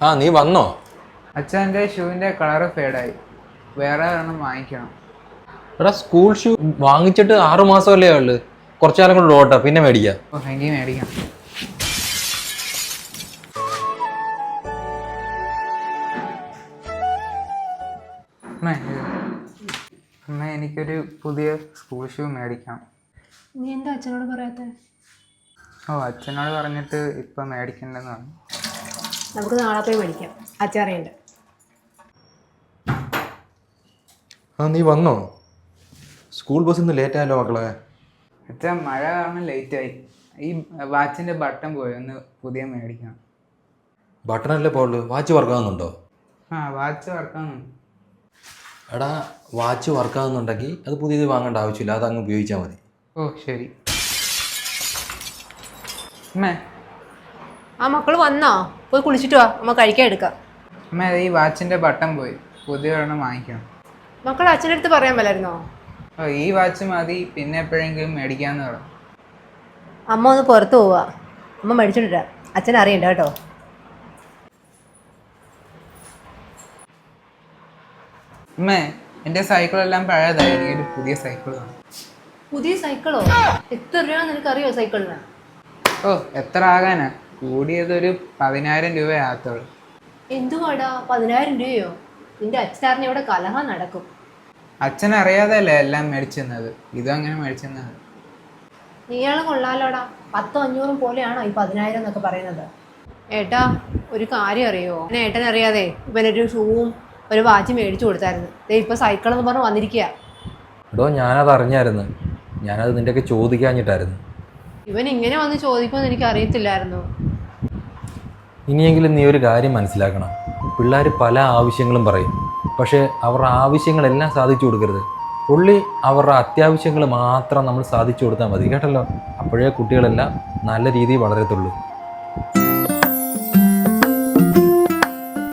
ആ നീ വന്നോ? അച്ഛൻ്റെ ഷൂവിൻ്റെ കളറ് ഫേഡായി, വേറെ ഒരെണ്ണം വാങ്ങിക്കണം. എടാ സ്കൂൾ ഷൂ വാങ്ങിച്ചിട്ട് 6 മാസമല്ലേ ഉള്ളു, കുറച്ചാലും കൂടെ ഓട്ടോ പിന്നെ മേടിക്കാം. ഓ എങ്കിൽ മേടിക്കാം. അമ്മ എനിക്കൊരു പുതിയ സ്കൂൾ ഷൂ മേടിക്കാം. നീ എന്താ അച്ഛനോട് പറയാത്ത? ഓ അച്ഛനോട് പറഞ്ഞിട്ട് ഇപ്പം മേടിക്കണ്ടെന്ന് പറഞ്ഞു. നമുക്ക് നാളെ പോയി മേടിക്കാം, അച്ഛൻ അറിയണ്ട. ആ നീ വന്നോ? സ്കൂൾ ബസ് ഇന്ന് ലേറ്റ് ആയല്ലോ മക്കളെ. അച്ഛൻ മഴ കാരണം ലേറ്റായി. ഈ വാച്ചിൻ്റെ ബട്ടൺ പോയി, ഒന്ന് പുതിയ മേടിക്കണം. ബട്ടണല്ലേ പോളു, വാച്ച് വർക്കാവുന്നുണ്ടോ? ആ വാച്ച് വർക്കാവുന്നുണ്ട്. എടാ വാച്ച് വർക്കാവുന്നുണ്ടെങ്കിൽ അത് പുതിയത് വാങ്ങേണ്ട ആവശ്യമില്ല, അത് അങ്ങ് ഉപയോഗിച്ചാൽ മതി. ഓ ശരി. അമ്മേ ആ മക്കൾ വന്നോ? പോയി കുളിച്ചിട്ട് വാ, അമ്മ കഴിക്കാൻ എടുക്കാം. അമ്മ ഈ വാച്ചിൻ്റെ ബട്ടൺ പോയി, പുതിയ ഒരെണ്ണം വാങ്ങിക്കണം. മക്കൾ അച്ഛൻ്റെ അടുത്ത് പറയാൻ മേലായിരുന്നോ? ഓ ഈ വാച്ച് മതി, പിന്നെ എപ്പോഴെങ്കിലും മേടിക്കാമെന്ന് പറഞ്ഞു. അമ്മ ഒന്ന് പുറത്ത് പോവാ, അമ്മ മേടിച്ചോണ്ടിരാ, അച്ഛൻ അറിയണ്ട കേട്ടോ. അമ്മേ എൻ്റെ സൈക്കിളെല്ലാം പഴയതായി, എനിക്കൊരു പുതിയ സൈക്കിൾ വേണം. പുതിയ സൈക്കിളോ? എത്ര രൂപ നിനക്കറിയോ സൈക്കിളിന്? ഓ എത്ര ആകാനാ, കൂടിയതൊരു 10,000 രൂപയാകത്തുള്ളൂ. എന്തുവാടാ 10,000 രൂപയോ? നിന്റെ അച്ഛനറിഞ്ഞ ഇവിടെ കലഹം നടക്കും. അച്ഛനറിയാതല്ലേ എല്ലാം മേടിച്ചെന്നത്, ഇതും അങ്ങനെ മേടിച്ചെന്നത്. നീയാള് കൊള്ളാലോടാ, 100-500 പോലെയാണോ ഈ 10,000 എന്നൊക്കെ പറയുന്നത്? ഏട്ടാ ഒരു കാര്യം അറിയോ? ഏട്ടനറിയാതെ ഇവനൊരു ഷൂവും ഒരു വാച്ച് മേടിച്ചു കൊടുത്തായിരുന്നു. ഇപ്പൊ സൈക്കിൾ എന്ന് പറഞ്ഞ് വന്നിരിക്കുക. എടോ ഞാനത് അറിഞ്ഞായിരുന്നു, ഞാനത് നിൻ്റെയൊക്കെ ചോദിക്കാഞ്ഞിട്ടായിരുന്നു. ഇവൻ ഇങ്ങനെ വന്ന് ചോദിക്കുമെന്ന് എനിക്ക് അറിയത്തില്ലായിരുന്നു. ഇനിയെങ്കിലും നീ ഒരു കാര്യം മനസ്സിലാക്കണം, പിള്ളേർ പല ആവശ്യങ്ങളും പറയും, പക്ഷേ അവരുടെ ആവശ്യങ്ങളെല്ലാം സാധിച്ചു കൊടുക്കരുത്. പുള്ളി അവരുടെ അത്യാവശ്യങ്ങൾ മാത്രം നമ്മൾ സാധിച്ചു കൊടുത്താൽ മതി കേട്ടല്ലോ. അപ്പോഴേ കുട്ടികളെല്ലാം നല്ല രീതിയിൽ വളരത്തുള്ളൂ.